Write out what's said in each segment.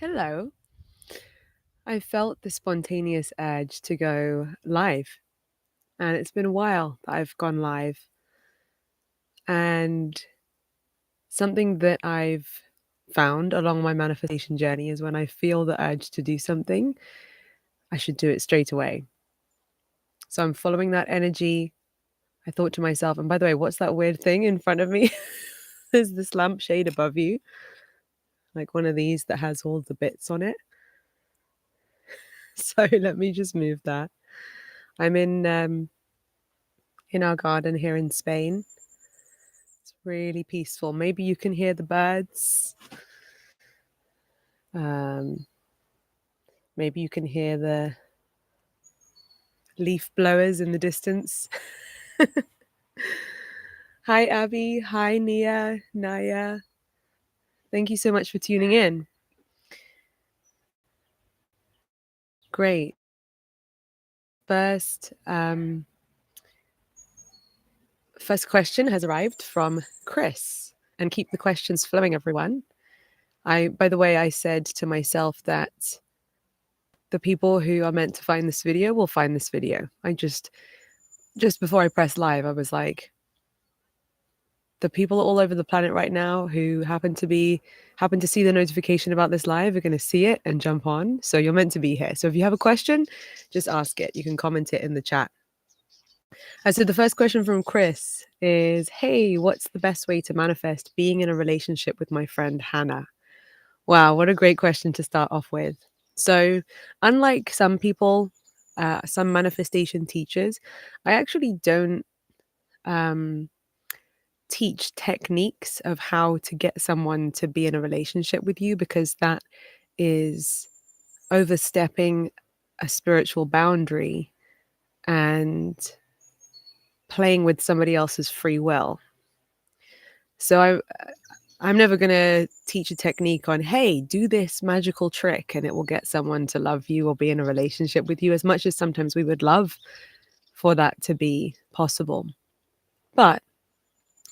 Hello. I felt the spontaneous urge to go live, and it's been a while that I've gone live. And something that I've found along my manifestation journey is when I feel the urge to do something, I should do it straight away. So I'm following that energy. I thought to myself, and by the way, what's that weird thing in front of me? There's this lampshade above you, like one of these that has all the bits on it. So let me just move that. I'm in our garden here in Spain. It's really peaceful. Maybe you can hear the birds. Um, Maybe you can hear the leaf blowers in the distance. Hi, Abby. Hi, Nia, Naya. Thank you so much for tuning in. Great. First question has arrived from Chris, and keep the questions flowing, everyone. By the way, I said to myself that the people who are meant to find this video will find this video. I just before I press live, I was like, the people all over the planet right now who happen to see the notification about this live are going to see it and jump on. So you're meant to be here. So if you have a question, just ask it. You can comment it in the chat. So the first question from Chris is, hey, what's the best way to manifest being in a relationship with my friend Hannah? Wow, what a great question to start off with. So unlike some people, some manifestation teachers, I actually don't teach techniques of how to get someone to be in a relationship with you, because that is overstepping a spiritual boundary and playing with somebody else's free will. So I'm never going to teach a technique on, hey, do this magical trick and it will get someone to love you or be in a relationship with you, as much as sometimes we would love for that to be possible. But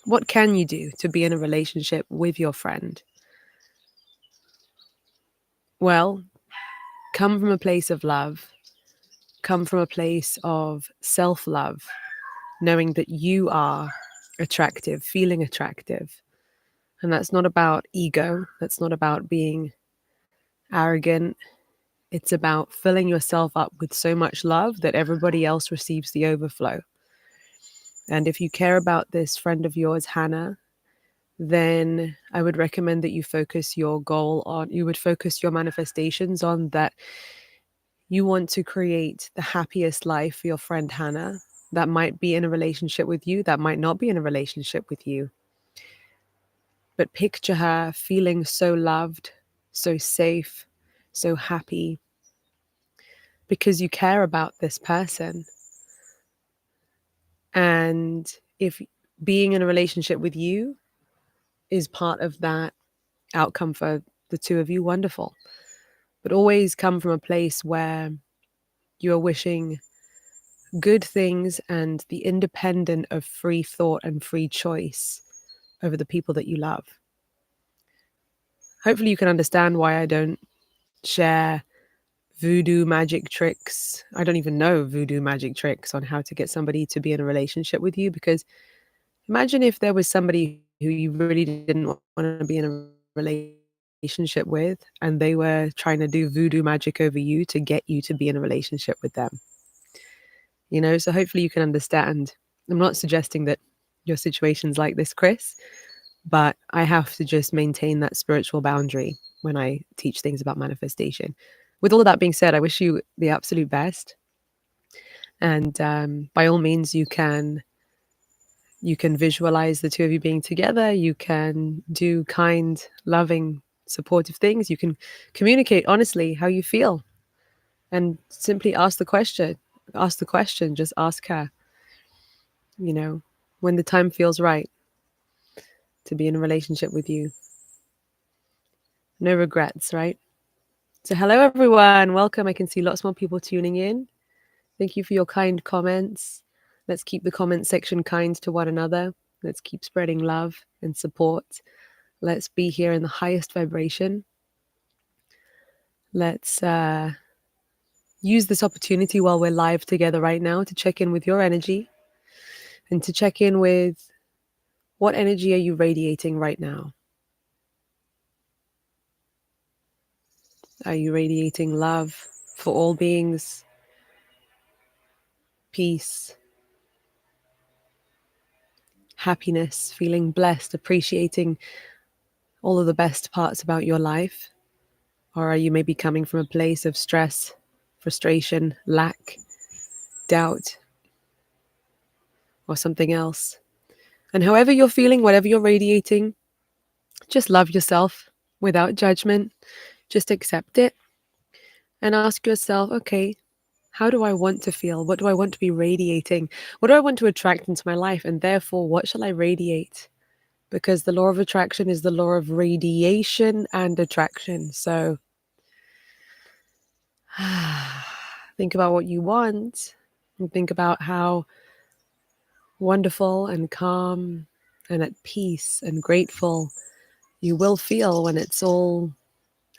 what can you do to be in a relationship with your friend? Well, come from a place of love, come from a place of self-love, knowing that you are attractive, feeling attractive. And that's not about ego. That's not about being arrogant. It's about filling yourself up with so much love that everybody else receives the overflow. And if you care about this friend of yours, Hannah, then I would recommend that you focus your manifestations on that. You want to create the happiest life for your friend Hannah. That might be in a relationship with you, that might not be in a relationship with you. But picture her feeling so loved, so safe, so happy, because you care about this person. And if being in a relationship with you is part of that outcome for the two of you, wonderful. But always come from a place where you are wishing good things and the independent of free thought and free choice over the people that you love. Hopefully you can understand why I don't share voodoo magic tricks. I don't even know voodoo magic tricks on how to get somebody to be in a relationship with you, because imagine if there was somebody who you really didn't want to be in a relationship with and they were trying to do voodoo magic over you to get you to be in a relationship with them. So hopefully you can understand. I'm not suggesting that your situation's like this, Chris, but I have to just maintain that spiritual boundary when I teach things about manifestation. With all of that being said, I wish you the absolute best. And by all means, you can visualize the two of you being together. You can do kind, loving, supportive things. You can communicate honestly how you feel and simply ask the question. Just ask her, when the time feels right to be in a relationship with you. No regrets, right? So hello, everyone. Welcome. I can see lots more people tuning in. Thank you for your kind comments. Let's keep the comment section kind to one another. Let's keep spreading love and support. Let's be here in the highest vibration. Let's use this opportunity while we're live together right now to check in with your energy and to check in with what energy are you radiating right now? Are you radiating love for all beings, peace, happiness, feeling blessed, appreciating all of the best parts about your life? Or are you maybe coming from a place of stress, frustration, lack, doubt, or something else? And however you're feeling, whatever you're radiating, just love yourself without judgment. Just accept it and ask yourself, okay, how do I want to feel? What do I want to be radiating? What do I want to attract into my life? And therefore, what shall I radiate? Because the law of attraction is the law of radiation and attraction. So think about what you want and think about how wonderful and calm and at peace and grateful you will feel when it's all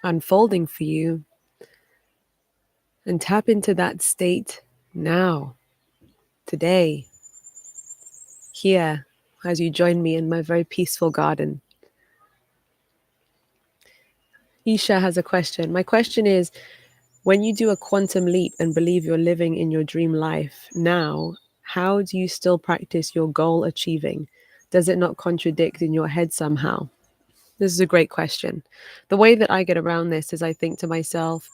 unfolding for you. And tap into that state now, today, here, as you join me in my very peaceful garden. Isha has a question. My question is, when you do a quantum leap and believe you're living in your dream life now, how do you still practice your goal achieving? Does it not contradict in your head somehow? This is a great question. The way that I get around this is I think to myself,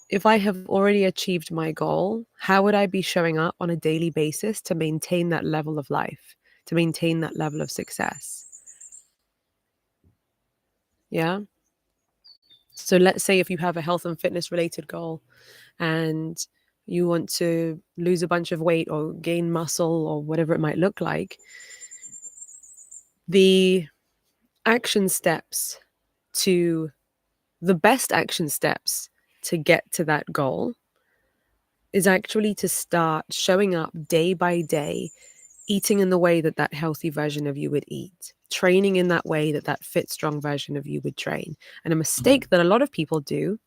if I have already achieved my goal, how would I be showing up on a daily basis to maintain that level of life, to maintain that level of success? Yeah. So let's say if you have a health and fitness related goal and you want to lose a bunch of weight or gain muscle or whatever it might look like, the action steps to the best action steps to get to that goal is actually to start showing up day by day, eating in the way that that healthy version of you would eat, training in that way that that fit strong version of you would train. And a mistake that a lot of people do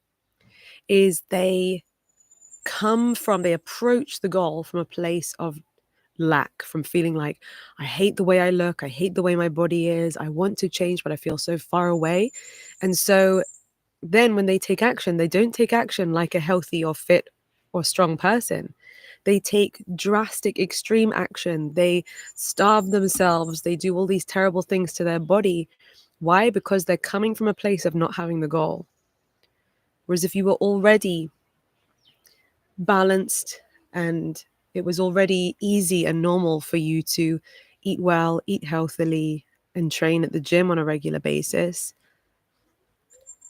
is they approach the goal from a place of lack, from feeling like, I hate the way I look, I hate the way my body is, I want to change, but I feel so far away. And so then when they take action, they don't take action like a healthy or fit or strong person. They take drastic, extreme action. They starve themselves. They do all these terrible things to their body. Why? Because they're coming from a place of not having the goal. Whereas if you were already balanced and it was already easy and normal for you to eat well, eat healthily, and train at the gym on a regular basis,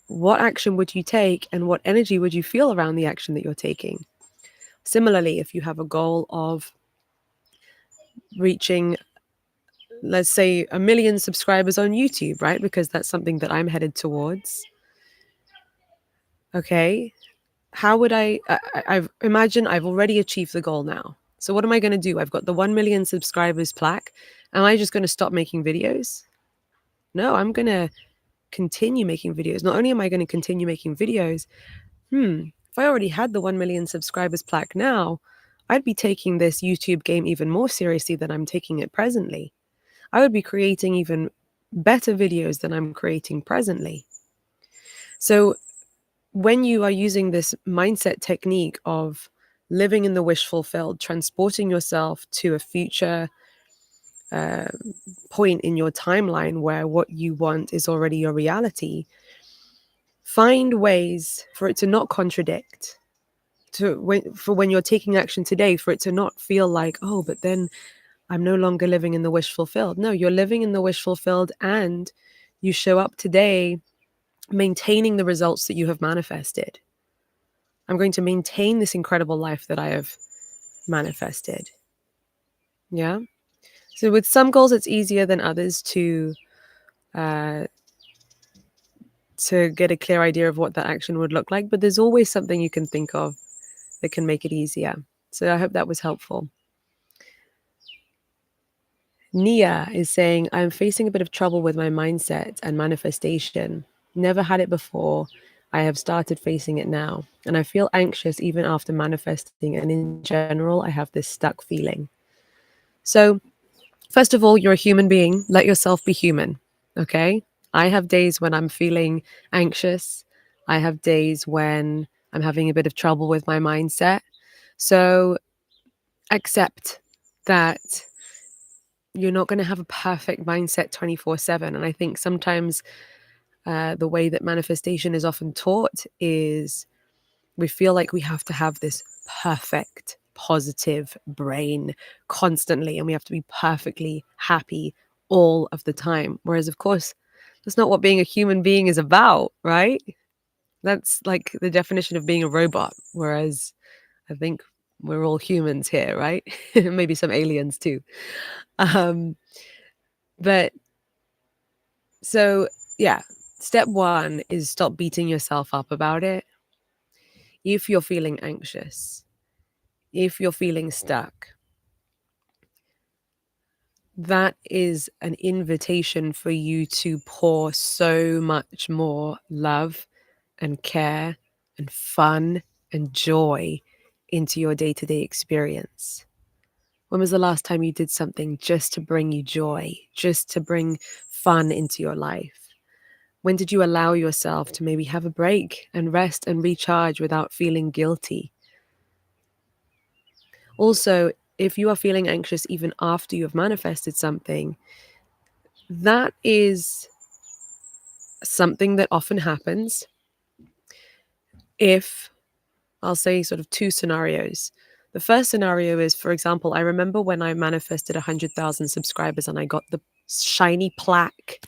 what action would you take and what energy would you feel around the action that you're taking? Similarly, if you have a goal of reaching, let's say, 1 million subscribers on YouTube, right? Because that's something that I'm headed towards. Okay. How would I've imagine I've already achieved the goal now. So what am I going to do? I've got the 1 million subscribers plaque. Am I just going to stop making videos? No, I'm going to continue making videos. Not only am I going to continue making videos, if I already had the 1 million subscribers plaque now, I'd be taking this YouTube game even more seriously than I'm taking it presently. I would be creating even better videos than I'm creating presently. So when you are using this mindset technique of living in the wish fulfilled, transporting yourself to a future point in your timeline where what you want is already your reality, find ways for it to not contradict. For when you're taking action today, for it to not feel like, oh, but then I'm no longer living in the wish fulfilled. No, you're living in the wish fulfilled, and you show up today maintaining the results that you have manifested. I'm going to maintain this incredible life that I have manifested. Yeah. So with some goals, it's easier than others to get a clear idea of what that action would look like. But there's always something you can think of that can make it easier. So I hope that was helpful. Nia is saying, I'm facing a bit of trouble with my mindset and manifestation. Never had it before. I have started facing it now, and I feel anxious even after manifesting. And in general, I have this stuck feeling. So, first of all, you're a human being. Let yourself be human. Okay. I have days when I'm feeling anxious. I have days when I'm having a bit of trouble with my mindset. So, accept that you're not going to have a perfect mindset 24/7. And I think sometimes the way that manifestation is often taught is we feel like we have to have this perfect, positive brain constantly, and we have to be perfectly happy all of the time. Whereas, of course, that's not what being a human being is about, right? That's like the definition of being a robot. Whereas I think we're all humans here, right? Maybe some aliens too. Um, but so, yeah, step one is stop beating yourself up about it. If you're feeling anxious, if you're feeling stuck, that is an invitation for you to pour so much more love and care and fun and joy into your day-to-day experience. When was the last time you did something just to bring you joy, just to bring fun into your life? When did you allow yourself to maybe have a break and rest and recharge without feeling guilty? Also, if you are feeling anxious even after you have manifested something, that is something that often happens if, I'll say sort of two scenarios. The first scenario is, for example, I remember when I manifested 100,000 subscribers and I got the shiny plaque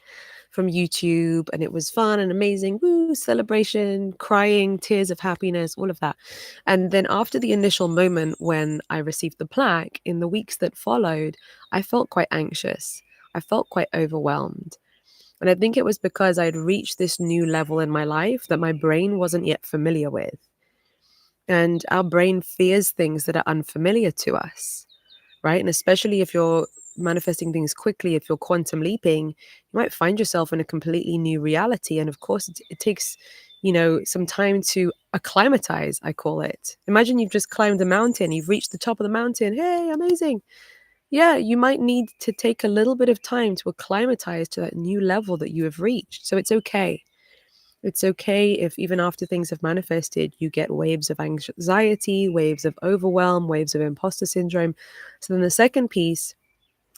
from YouTube, and it was fun and amazing. Woo, celebration, crying, tears of happiness, all of that. And then after the initial moment when I received the plaque, in the weeks that followed, I felt quite anxious. I felt quite overwhelmed. And I think it was because I'd reached this new level in my life that my brain wasn't yet familiar with. And our brain fears things that are unfamiliar to us, right? And especially if you're manifesting things quickly, if you're quantum leaping, you might find yourself in a completely new reality. And of course, it takes, some time to acclimatize, I call it. Imagine you've just climbed a mountain, you've reached the top of the mountain. Hey, amazing. Yeah, you might need to take a little bit of time to acclimatize to that new level that you have reached. So it's okay. It's okay if even after things have manifested, you get waves of anxiety, waves of overwhelm, waves of imposter syndrome. So then the second piece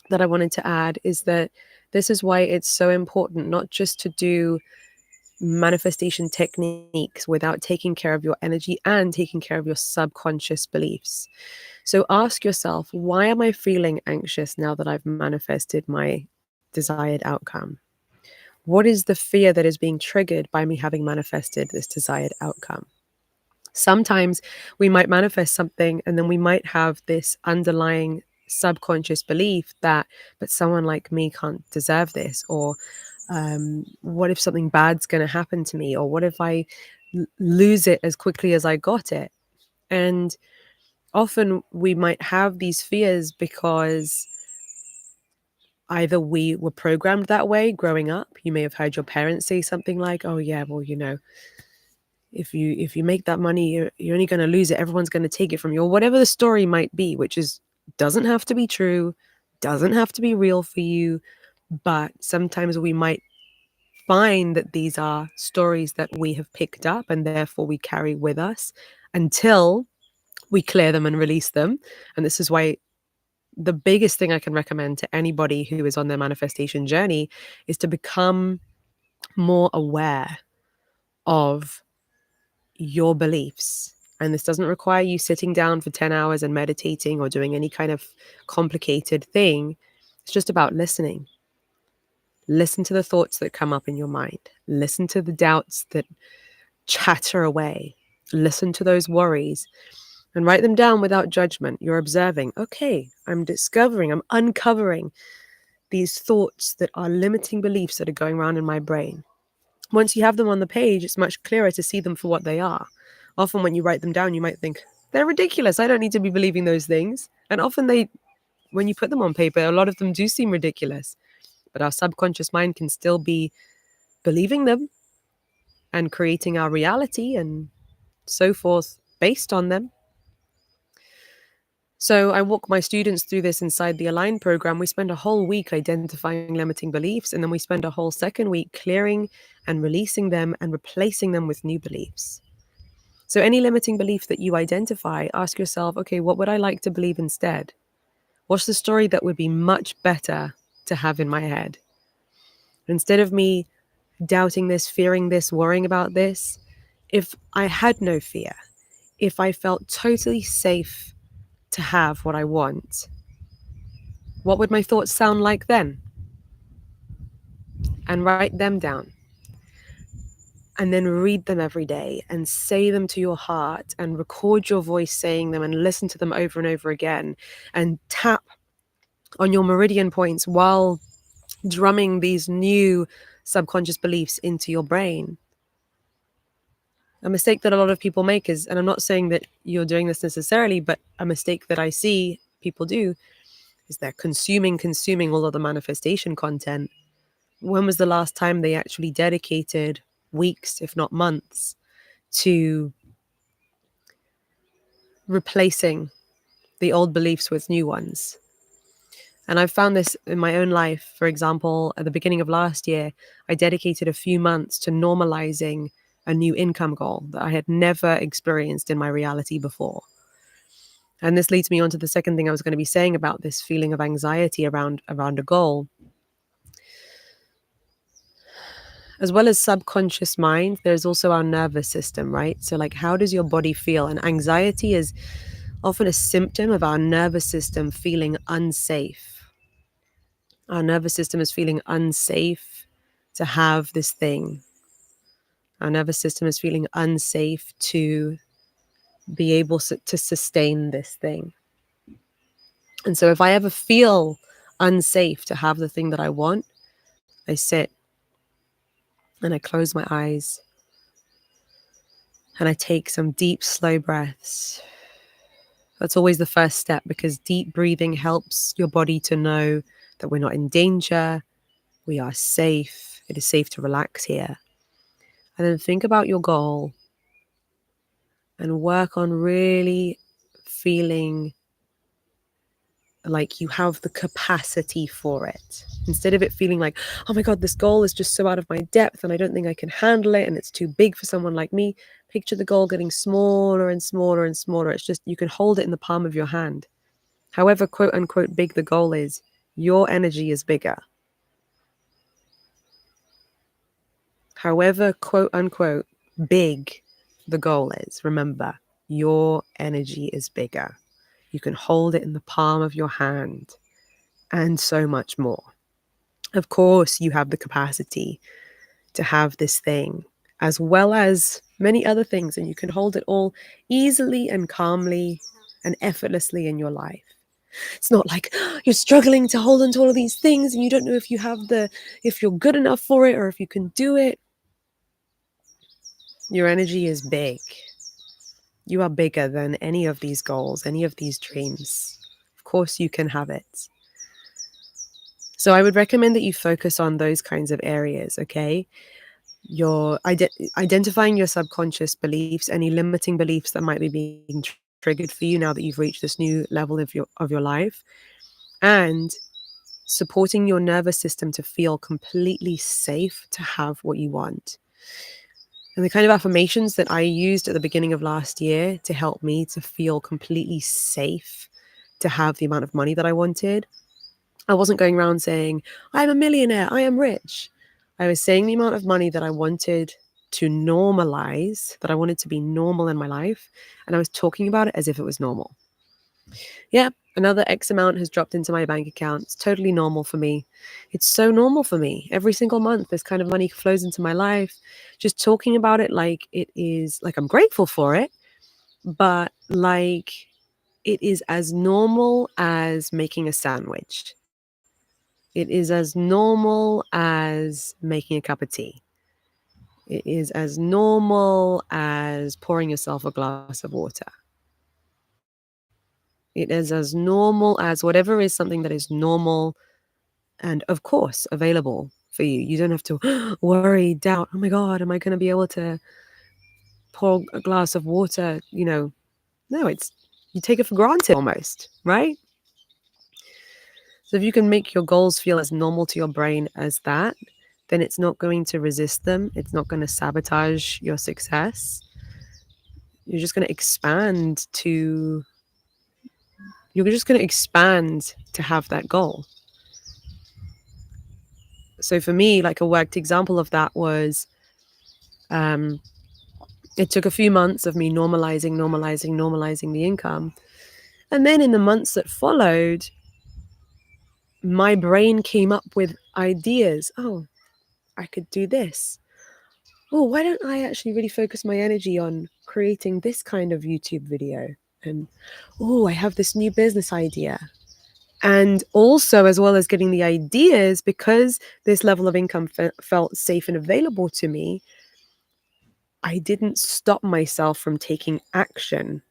that I wanted to add is that this is why it's so important not just to do manifestation techniques without taking care of your energy and taking care of your subconscious beliefs. So ask yourself, why am I feeling anxious now that I've manifested my desired outcome? What is the fear that is being triggered by me having manifested this desired outcome? Sometimes we might manifest something and then we might have this underlying subconscious belief that, but someone like me can't deserve this, or what if something bad's going to happen to me, or what if I lose it as quickly as I got it? And often we might have these fears because either we were programmed that way growing up. You may have heard your parents say something like, oh yeah, well, if you make that money, you're only going to lose it, everyone's going to take it from you, or whatever the story might be, which is doesn't have to be true, doesn't have to be real for you. But sometimes we might find that these are stories that we have picked up and therefore we carry with us until we clear them and release them. And this is why the biggest thing I can recommend to anybody who is on their manifestation journey is to become more aware of your beliefs. And this doesn't require you sitting down for 10 hours and meditating or doing any kind of complicated thing. It's just about listening. Listen to the thoughts that come up in your mind. Listen to the doubts that chatter away. Listen to those worries and write them down without judgment. You're observing, okay, I'm uncovering these thoughts that are limiting beliefs that are going around in my brain. Once you have them on the page, it's much clearer to see them for what they are. Often when you write them down, you might think, they're ridiculous. I don't need to be believing those things. And often when you put them on paper, a lot of them do seem ridiculous. But our subconscious mind can still be believing them. and creating our reality and so forth based on them. So I walk my students through this inside the Align program. We spend a whole week identifying limiting beliefs, and then we spend a whole second week clearing and releasing them and replacing them with new beliefs. So any limiting belief that you identify, ask yourself, okay, what would I like to believe instead? What's the story that would be much better to have in my head? Instead of me doubting this, fearing this, worrying about this, if I had no fear, if I felt totally safe to have what I want, what would my thoughts sound like then? And write them down. And then read them every day and say them to your heart and record your voice saying them and listen to them over and over again and tap on your meridian points while drumming these new subconscious beliefs into your brain. A mistake that a lot of people make is, and I'm not saying that you're doing this necessarily, but a mistake that I see people do is they're consuming all of the manifestation content. When was the last time they actually dedicated weeks, if not months, to replacing the old beliefs with new ones? And I've found this in my own life. For example, at the beginning of last year, I dedicated a few months to normalizing a new income goal that I had never experienced in my reality before. And this leads me on to the second thing I was going to be saying about this feeling of anxiety around a goal. As well as subconscious mind, there's also our nervous system, right? So like, how does your body feel? And anxiety is often a symptom of our nervous system feeling unsafe. Our nervous system is feeling unsafe to have this thing. Our nervous system is feeling unsafe to be able to sustain this thing. And so if I ever feel unsafe to have the thing that I want, I sit and I close my eyes and I take some deep, slow breaths. That's always the first step, because deep breathing helps your body to know that we're not in danger, we are safe, it is safe to relax here. And then think about your goal and work on really feeling like you have the capacity for it. Instead of it feeling like, oh my God, this goal is just so out of my depth and I don't think I can handle it and it's too big for someone like me. Picture the goal getting smaller and smaller and smaller. It's just, you can hold it in the palm of your hand. However, quote unquote, big the goal is, your energy is bigger. However, quote unquote, big the goal is, remember, your energy is bigger. You can hold it in the palm of your hand and so much more. Of course, you have the capacity to have this thing as well as many other things, and you can hold it all easily and calmly and effortlessly in your life. It's not like you're struggling to hold on to all of these things and you don't know if if you're good enough for it or if you can do it. Your energy is big. You are bigger than any of these goals, any of these dreams. Of course, you can have it. So I would recommend that you focus on those kinds of areas, okay? You're identifying your subconscious beliefs, any limiting beliefs that might be being triggered for you now that you've reached this new level of your life, and supporting your nervous system to feel completely safe to have what you want. And the kind of affirmations that I used at the beginning of last year to help me to feel completely safe to have the amount of money that I wanted, I wasn't going around saying, I'm a millionaire, I am rich. I was saying the amount of money that I wanted to normalize, that I wanted to be normal in my life. And I was talking about it as if it was normal. Yeah, another X amount has dropped into my bank account. It's totally normal for me. It's so normal for me. Every single month, this kind of money flows into my life. Just talking about it like it is, like I'm grateful for it, but like it is as normal as making a sandwich. It is as normal as making a cup of tea. It is as normal as pouring yourself a glass of water. It is as normal as whatever is something that is normal and, of course, available for you. You don't have to worry, doubt, oh my God, am I going to be able to pour a glass of water? No, you take it for granted almost, right? So if you can make your goals feel as normal to your brain as that, then it's not going to resist them. It's not going to sabotage your success. You're just going to expand to have that goal. So for me, like a worked example of that was, it took a few months of me normalizing the income. And then in the months that followed, my brain came up with ideas. Oh, I could do this. Oh, why don't I actually really focus my energy on creating this kind of YouTube video? And, oh, I have this new business idea. And also, as well as getting the ideas, because this level of income felt safe and available to me, I didn't stop myself from taking action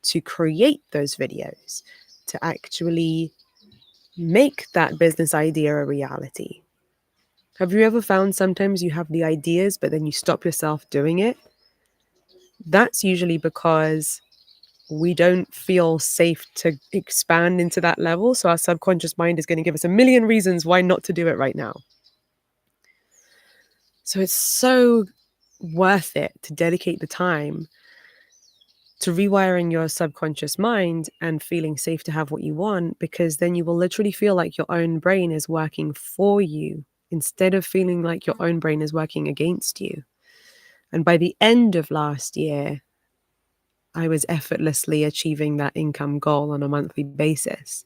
to create those videos, to actually make that business idea a reality. Have you ever found sometimes you have the ideas, but then you stop yourself doing it? That's usually because we don't feel safe to expand into that level. So our subconscious mind is going to give us a million reasons why not to do it right now. So it's so worth it to dedicate the time to rewiring your subconscious mind and feeling safe to have what you want, because then you will literally feel like your own brain is working for you instead of feeling like your own brain is working against you. And by the end of last year, I was effortlessly achieving that income goal on a monthly basis.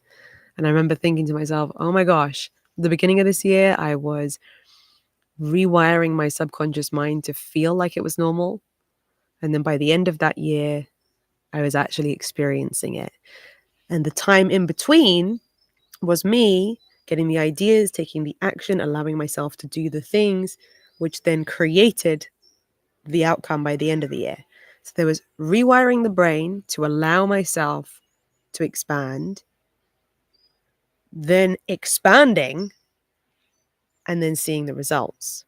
And I remember thinking to myself, oh my gosh, at the beginning of this year, I was rewiring my subconscious mind to feel like it was normal. And then by the end of that year, I was actually experiencing it. And the time in between was me getting the ideas, taking the action, allowing myself to do the things, which then created the outcome by the end of the year. So there was rewiring the brain to allow myself to expand, then expanding, and then seeing the results.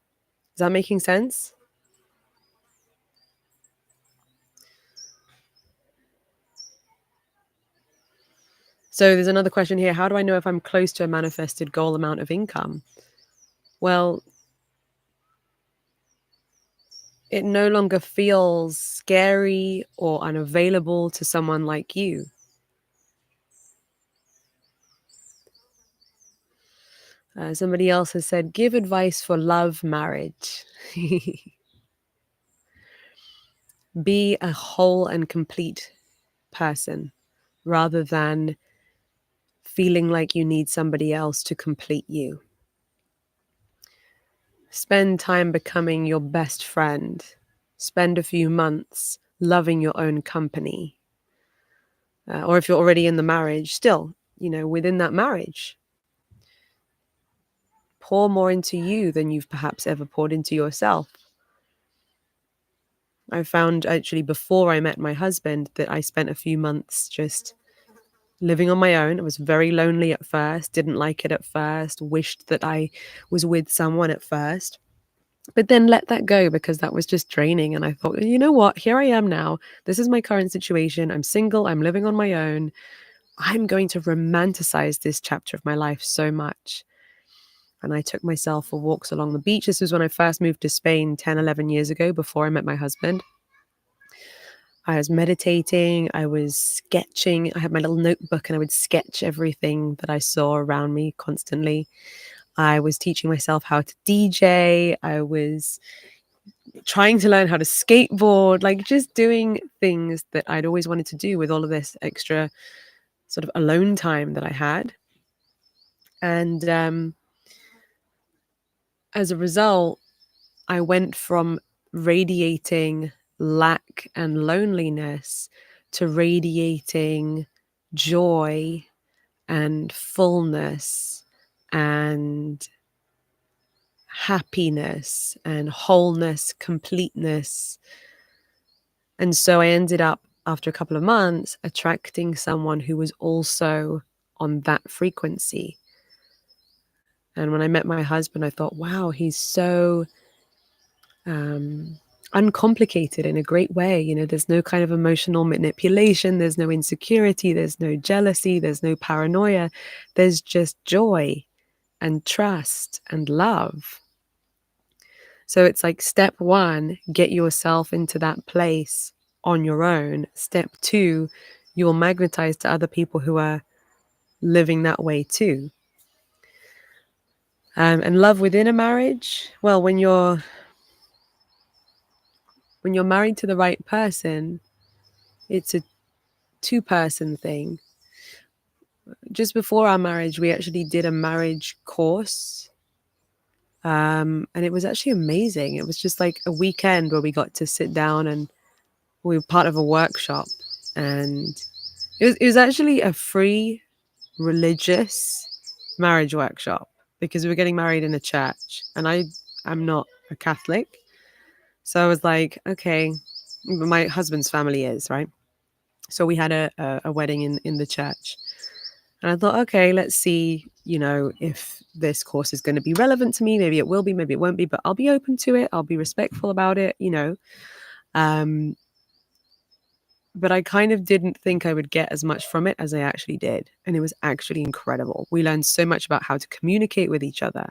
Is that making sense? So there's another question here. How do I know if I'm close to a manifested goal amount of income? Well, it no longer feels scary or unavailable to someone like you. Somebody else has said, give advice for love marriage. Be a whole and complete person rather than feeling like you need somebody else to complete you. Spend time becoming your best friend. Spend a few months loving your own company. Or if you're already in the marriage, still, within that marriage, pour more into you than you've perhaps ever poured into yourself. I found actually before I met my husband that I spent a few months just living on my own. I was very lonely at first, didn't like it at first, wished that I was with someone at first, but then let that go because that was just draining. And I thought, you know what? Here I am now. This is my current situation. I'm single. I'm living on my own. I'm going to romanticize this chapter of my life so much. And I took myself for walks along the beach. This was when I first moved to Spain 10, 11 years ago, before I met my husband. I was meditating, I was sketching. I had my little notebook and I would sketch everything that I saw around me constantly. I was teaching myself how to DJ. I was trying to learn how to skateboard, like just doing things that I'd always wanted to do with all of this extra sort of alone time that I had. And as a result, I went from radiating lack and loneliness to radiating joy and fullness and happiness and wholeness, completeness. And so I ended up, after a couple of months, attracting someone who was also on that frequency. And when I met my husband, I thought, wow, he's so uncomplicated in a great way. You know, there's no kind of emotional manipulation, there's no insecurity, there's no jealousy, there's no paranoia. There's just joy and trust and love. So it's like step one, get yourself into that place on your own. Step two, you'll magnetize to other people who are living that way too. And love within a marriage, well, when you're married to the right person, it's a two-person thing. Just before our marriage, we actually did a marriage course. And it was actually amazing. It was just like a weekend where we got to sit down and we were part of a workshop. And it was actually a free religious marriage workshop because we were getting married in a church. And I'm not a Catholic. So I was like, okay, my husband's family is, right? So we had a wedding in the church. And I thought, okay, let's see, you know, if this course is going to be relevant to me. Maybe it will be, maybe it won't be, but I'll be open to it. I'll be respectful about it, you know. But I kind of didn't think I would get as much from it as I actually did. And it was actually incredible. We learned so much about how to communicate with each other,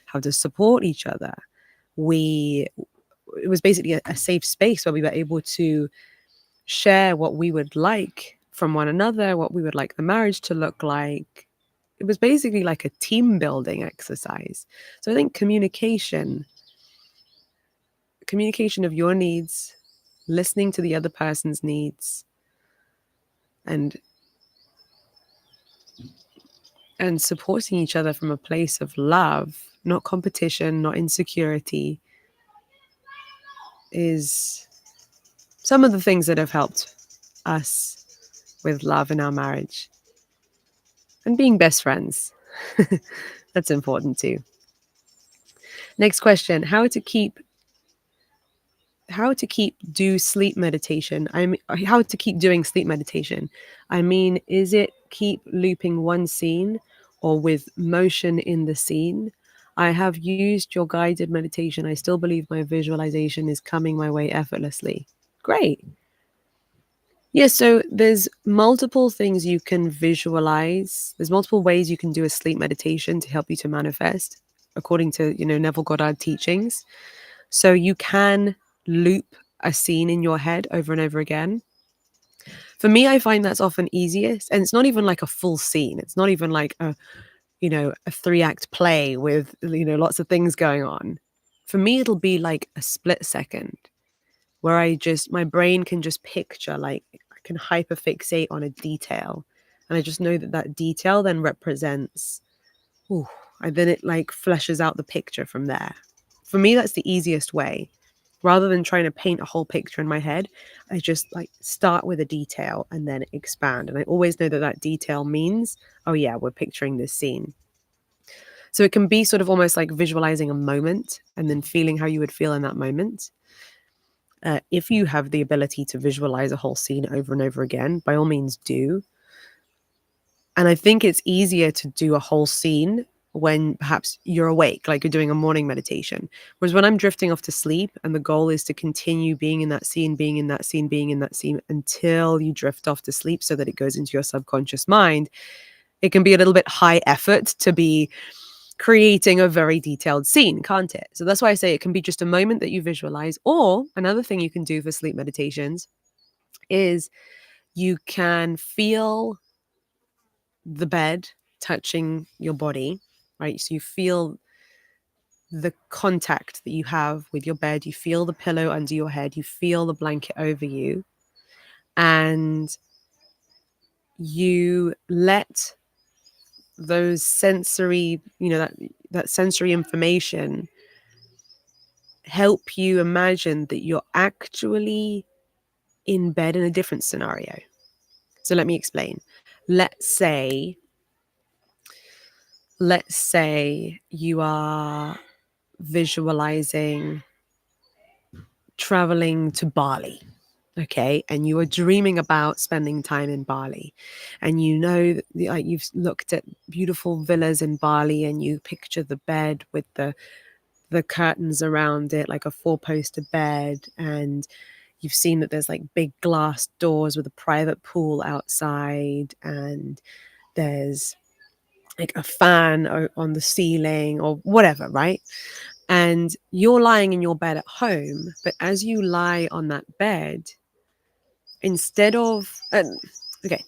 how to support each other. It was basically a safe space where we were able to share what we would like from one another, what we would like the marriage to look like. It was basically like a team building exercise. So I think communication of your needs, listening to the other person's needs, and supporting each other from a place of love, not competition, not insecurity, is some of the things that have helped us with love in our marriage. And being best friends. That's important too. Next question, how to keep sleep meditation. How to keep doing sleep meditation. I mean, is it keep looping one scene or with motion in the scene? I have used your guided meditation. I still believe my visualization is coming my way effortlessly. Great. Yes, so there's multiple things you can visualize. There's multiple ways you can do a sleep meditation to help you to manifest, according to, you know, Neville Goddard teachings. So you can loop a scene in your head over and over again. For me, I find that's often easiest. And it's not even like a full scene. It's not even like a 3-act play with, you know, lots of things going on. For me, it'll be like a split second where my brain can just picture, like I can hyperfixate on a detail. And I just know that detail then represents, and then it like fleshes out the picture from there. For me, that's the easiest way. Rather than trying to paint a whole picture in my head, I just like start with a detail and then expand. And I always know that detail means, oh yeah, we're picturing this scene. So it can be sort of almost like visualizing a moment and then feeling how you would feel in that moment. If you have the ability to visualize a whole scene over and over again, by all means do. And I think it's easier to do a whole scene when perhaps you're awake, like you're doing a morning meditation. Whereas when I'm drifting off to sleep and the goal is to continue being in that scene, being in that scene, being in that scene until you drift off to sleep so that it goes into your subconscious mind, it can be a little bit high effort to be creating a very detailed scene, can't it? So that's why I say it can be just a moment that you visualize. Or another thing you can do for sleep meditations is you can feel the bed touching your body, right? So you feel the contact that you have with your bed, you feel the pillow under your head, you feel the blanket over you, and you let those sensory, that sensory information help you imagine that you're actually in bed in a different scenario. So let me explain. Let's say you are visualizing traveling to Bali. Okay, and you are dreaming about spending time in Bali, and you know that like you've looked at beautiful villas in Bali, and you picture the bed with the curtains around it, like a four-poster bed, and you've seen that there's like big glass doors with a private pool outside, and there's like a fan on the ceiling or whatever, right? And you're lying in your bed at home, but as you lie on that bed, instead of okay,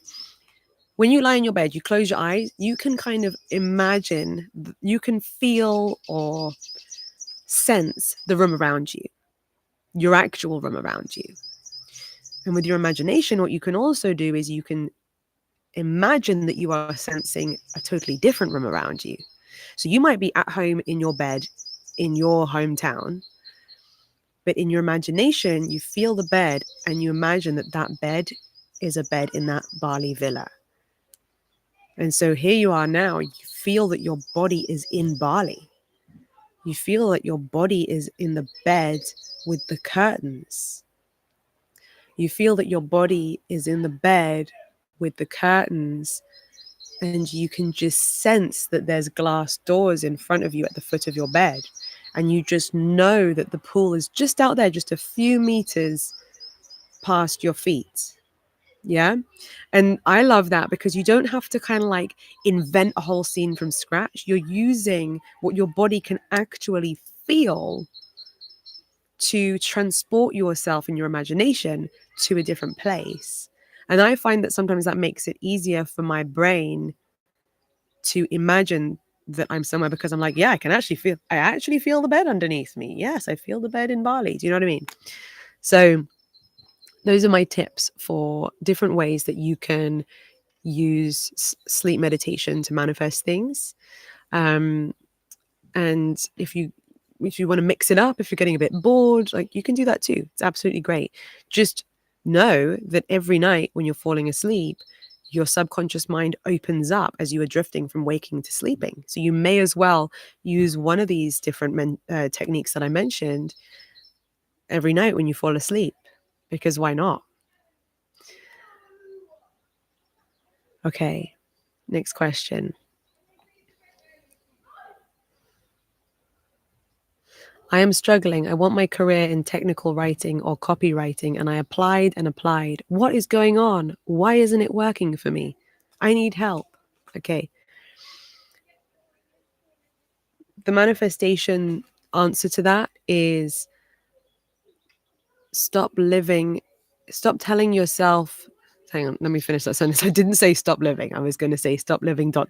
when you lie in your bed, you close your eyes, you can kind of imagine, you can feel or sense the room around you, your actual room around you. And with your imagination, what you can also do is you can imagine that you are sensing a totally different room around you. So you might be at home in your bed in your hometown, but in your imagination, you feel the bed and you imagine that that bed is a bed in that Bali villa. And so here you are now, you feel that your body is in Bali. You feel that your body is in the bed with the curtains. You feel that your body is in the bed with the curtains, and you can just sense that there's glass doors in front of you at the foot of your bed. And you just know that the pool is just out there, just a few meters past your feet. Yeah. And I love that because you don't have to kind of like invent a whole scene from scratch. You're using what your body can actually feel to transport yourself in your imagination to a different place. And I find that sometimes that makes it easier for my brain to imagine that I'm somewhere, because I'm like, yeah, I actually feel the bed underneath me. Yes, I feel the bed in Bali. Do you know what I mean? So those are my tips for different ways that you can use sleep meditation to manifest things. And if you want to mix it up, if you're getting a bit bored, like you can do that too. It's absolutely great. Just know that every night when you're falling asleep, your subconscious mind opens up as you are drifting from waking to sleeping. So you may as well use one of these different techniques that I mentioned every night when you fall asleep, because why not? Okay, next question. I am struggling. I want my career in technical writing or copywriting, and I applied and applied. What is going on? Why isn't it working for me? I need help. Okay. The manifestation answer to that is stop telling yourself, hang on, let me finish that sentence. I didn't say stop living. I was going to say stop living ... I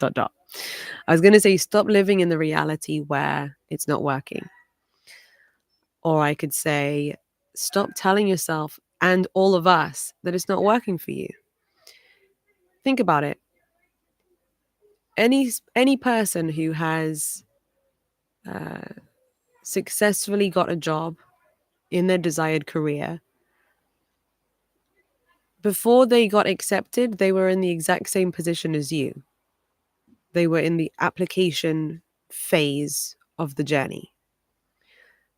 was going to say stop living in the reality where it's not working. Or I could say stop telling yourself and all of us that it's not working for you. Think about it. Any person who has successfully got a job in their desired career, before they got accepted, they were in the exact same position as you. They were in the application phase of the journey.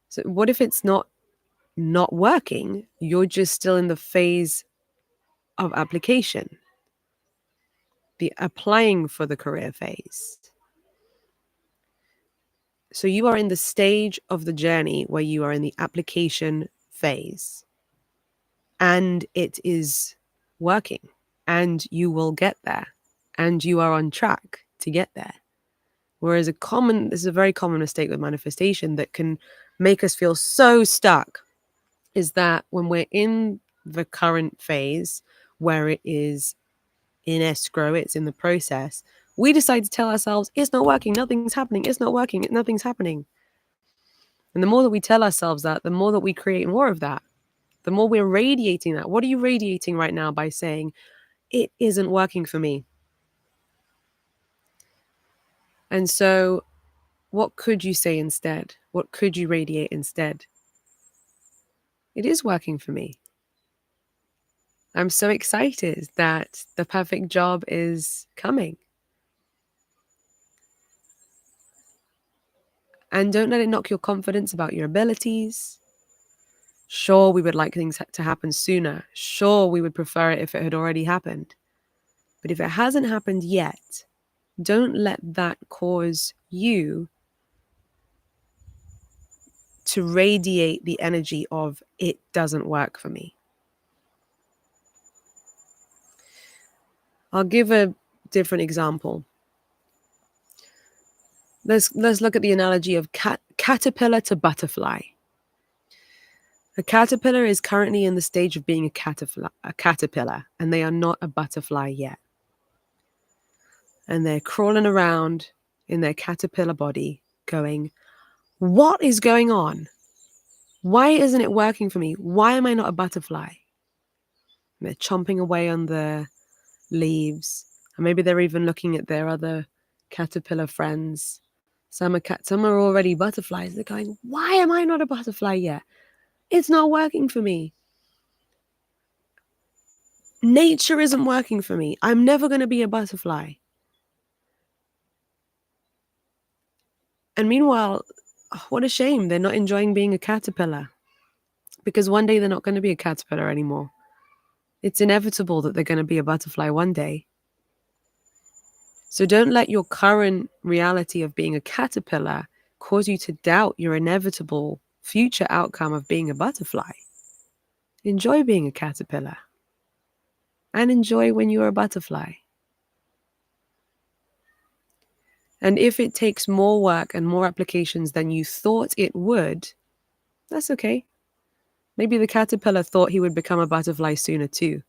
So what if it's not working? You're just still in the phase of application, the applying for the career phase. So you are in the stage of the journey where you are in the application phase, and it is working, and you will get there, and you are on track to get there. Whereas this is a very common mistake with manifestation that can make us feel so stuck, is that when we're in the current phase where it is in escrow, it's in the process, we decide to tell ourselves, it's not working, nothing's happening, it's not working, nothing's happening. And the more that we tell ourselves that, the more that we create more of that, the more we're radiating that. What are you radiating right now by saying, it isn't working for me? And so what could you say instead? What could you radiate instead? It is working for me. I'm so excited that the perfect job is coming. And don't let it knock your confidence about your abilities. Sure, we would like things to happen sooner. Sure, we would prefer it if it had already happened. But if it hasn't happened yet, don't let that cause you to radiate the energy of it doesn't work for me. I'll give a different example. Let's look at the analogy of caterpillar to butterfly. A caterpillar is currently in the stage of being a caterpillar, and they are not a butterfly yet. And they're crawling around in their caterpillar body going, what is going on? Why isn't it working for me? Why am I not a butterfly? And they're chomping away on the leaves. And maybe they're even looking at their other caterpillar friends. Some are already butterflies. They're going, why am I not a butterfly yet? It's not working for me. Nature isn't working for me. I'm never going to be a butterfly. And meanwhile, what a shame. They're not enjoying being a caterpillar. Because one day they're not going to be a caterpillar anymore. It's inevitable that they're going to be a butterfly one day. So don't let your current reality of being a caterpillar cause you to doubt your inevitable future outcome of being a butterfly. Enjoy being a caterpillar. And enjoy when you're a butterfly. And if it takes more work and more applications than you thought it would, that's okay. Maybe the caterpillar thought he would become a butterfly sooner too.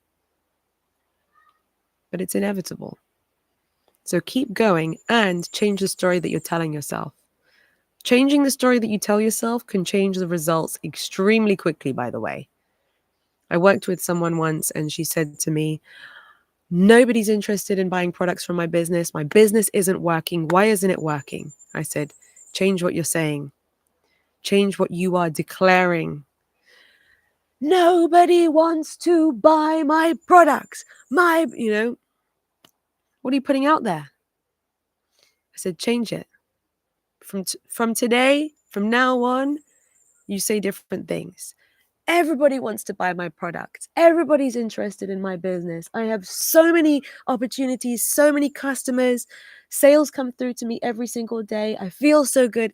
But it's inevitable. So keep going and change the story that you're telling yourself. Changing the story that you tell yourself can change the results extremely quickly, by the way. I worked with someone once and she said to me, nobody's interested in buying products from my business. My business isn't working. Why isn't it working? I said, change what you're saying. Change what you are declaring. Nobody wants to buy my products. What are you putting out there? I said, change it. From today, from now on, you say different things. Everybody wants to buy my products. Everybody's interested in my business. I have so many opportunities, so many customers. Sales come through to me every single day. I feel so good.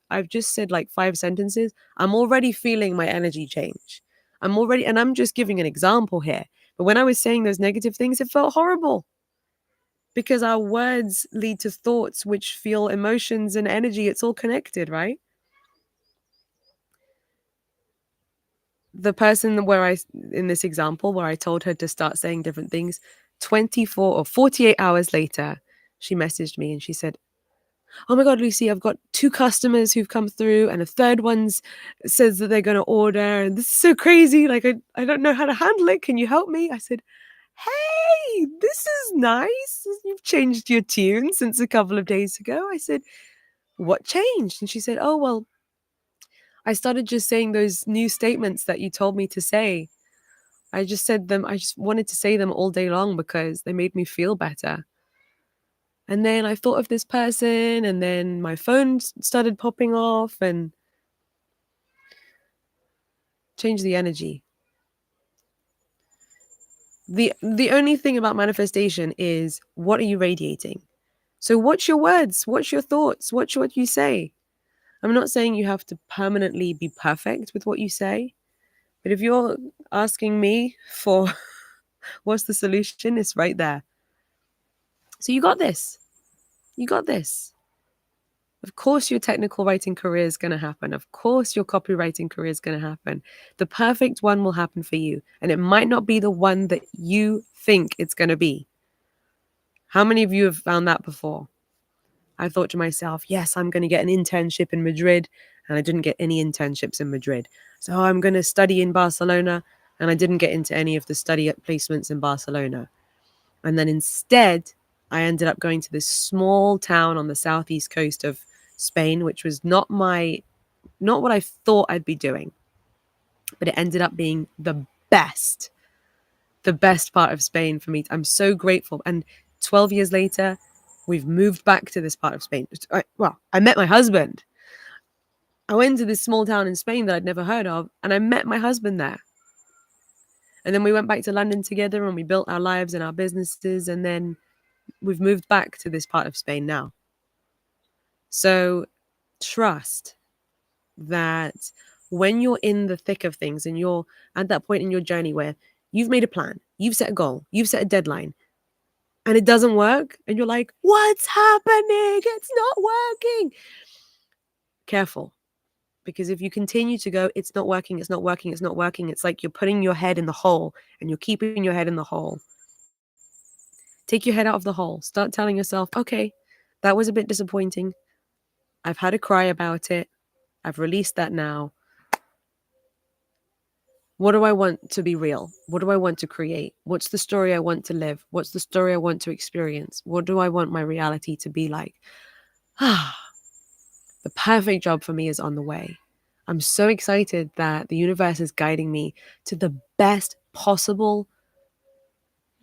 I've just said like 5 sentences. I'm already feeling my energy change. And I'm just giving an example here. But when I was saying those negative things, it felt horrible. Because our words lead to thoughts which feel emotions and energy. It's all connected, right? The person in this example where I told her to start saying different things, 24 or 48 hours later, she messaged me and she said, oh my God, Lucie, I've got 2 customers who've come through and a third one's says that they're going to order. And this is so crazy. Like, I don't know how to handle it. Can you help me? I said, hey, this is nice. You've changed your tune since a couple of days ago. I said, what changed? And she said, oh, well, I started just saying those new statements that you told me to say. I just wanted to say them all day long because they made me feel better. And then I thought of this person and then my phone started popping off and changed the energy. The only thing about manifestation is, what are you radiating? So watch your words, watch your thoughts, watch what you say. I'm not saying you have to permanently be perfect with what you say, but if you're asking me for what's the solution, it's right there. So you got this. You got this. Of course, your technical writing career is going to happen. Of course, your copywriting career is going to happen. The perfect one will happen for you. And it might not be the one that you think it's going to be. How many of you have found that before? I thought to myself, yes, I'm going to get an internship in Madrid. And I didn't get any internships in Madrid. So I'm going to study in Barcelona. And I didn't get into any of the study placements in Barcelona. And then instead, I ended up going to this small town on the southeast coast of Spain, which was not what I thought I'd be doing. But it ended up being the best part of Spain for me. I'm so grateful. And 12 years later, we've moved back to this part of Spain. I met my husband. I went to this small town in Spain that I'd never heard of, and I met my husband there. And then we went back to London together and we built our lives and our businesses. And then we've moved back to this part of Spain now. So trust that when you're in the thick of things and you're at that point in your journey where you've made a plan, you've set a goal, you've set a deadline, and it doesn't work, and you're like, what's happening? It's not working. Careful. Because if you continue to go, it's not working, it's not working, it's not working, it's like you're putting your head in the hole and you're keeping your head in the hole. Take your head out of the hole. Start telling yourself, okay, that was a bit disappointing. I've had a cry about it. I've released that now. What do I want to be real? What do I want to create? What's the story I want to live? What's the story I want to experience? What do I want my reality to be like? The perfect job for me is on the way. I'm so excited that the universe is guiding me to the best possible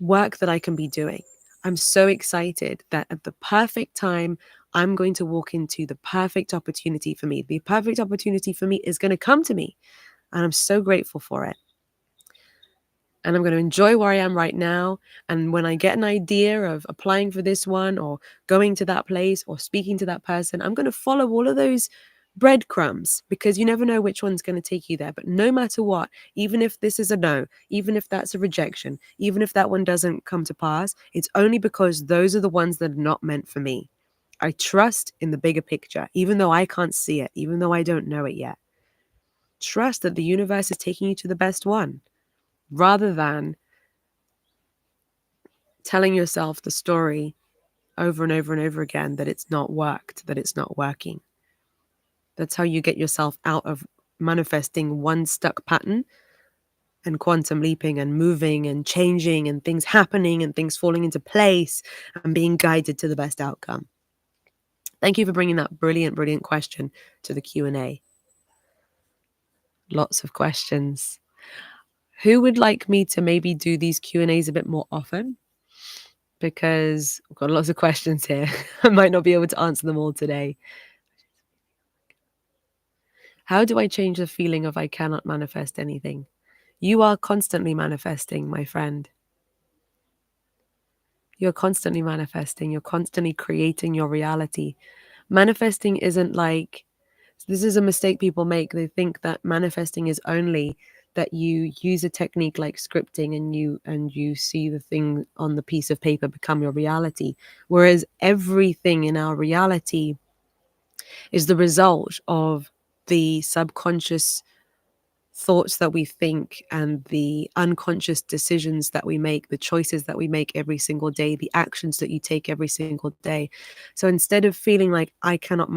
work that I can be doing. I'm so excited that at the perfect time, I'm going to walk into the perfect opportunity for me. The perfect opportunity for me is going to come to me, and I'm so grateful for it. And I'm going to enjoy where I am right now. And when I get an idea of applying for this one or going to that place or speaking to that person, I'm going to follow all of those breadcrumbs, because you never know which one's going to take you there. But no matter what, even if this is a no, even if that's a rejection, even if that one doesn't come to pass, it's only because those are the ones that are not meant for me. I trust in the bigger picture, even though I can't see it, even though I don't know it yet. Trust that the universe is taking you to the best one, rather than telling yourself the story over and over and over again that it's not worked, that it's not working. That's how you get yourself out of manifesting one stuck pattern and quantum leaping and moving and changing and things happening and things falling into place and being guided to the best outcome. Thank you for bringing that brilliant, brilliant question to the Q&A. Lots of questions. Who would like me to maybe do these Q&As a bit more often? Because I've got lots of questions here. I might not be able to answer them all today. How do I change the feeling of I cannot manifest anything? You are constantly manifesting, my friend. You're constantly manifesting. You're constantly creating your reality. Manifesting isn't like, this is a mistake people make. They think that manifesting is only that you use a technique like scripting and you see the thing on the piece of paper become your reality. Whereas everything in our reality is the result of the subconscious thoughts that we think and the unconscious decisions that we make, the choices that we make every single day, the actions that you take every single day. So instead of feeling like I cannot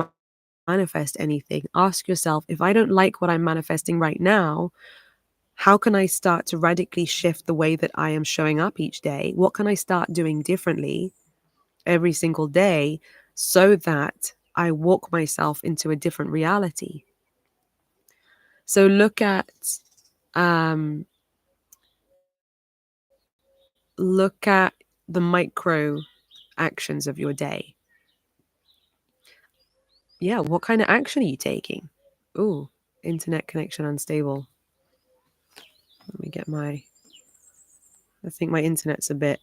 manifest anything, ask yourself, if I don't like what I'm manifesting right now, how can I start to radically shift the way that I am showing up each day? What can I start doing differently every single day so that I walk myself into a different reality? So look at the micro actions of your day. Yeah, what kind of action are you taking? Ooh, internet connection unstable. Let me get I think my internet's a bit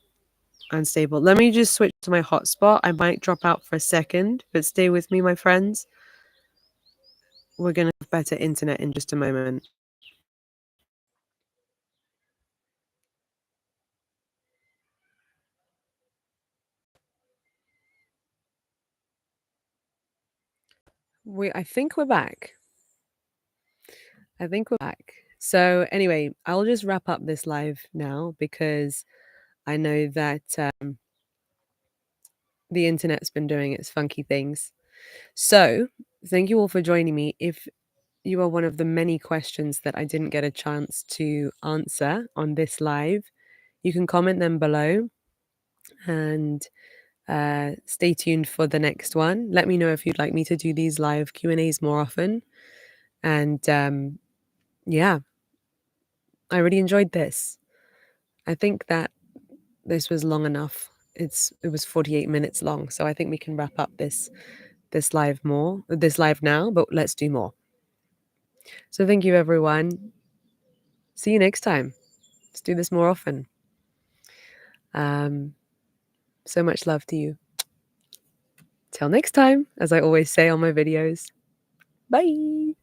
unstable. Let me just switch to my hotspot. I might drop out for a second, but stay with me, my friends. We're going to have better internet in just a moment. I think we're back. So anyway, I'll just wrap up this live now because I know that the internet's been doing its funky things. So thank you all for joining me. If you are one of the many questions that I didn't get a chance to answer on this live, you can comment them below and stay tuned for the next one. Let me know if you'd like me to do these live Q&As more often. And yeah, I really enjoyed this. I think that this was long enough. It was 48 minutes long, so I think we can wrap up this live now, but let's do more. So thank you, everyone. See you next time. Let's do this more often. So much love to you. Till next time, as I always say on my videos. Bye.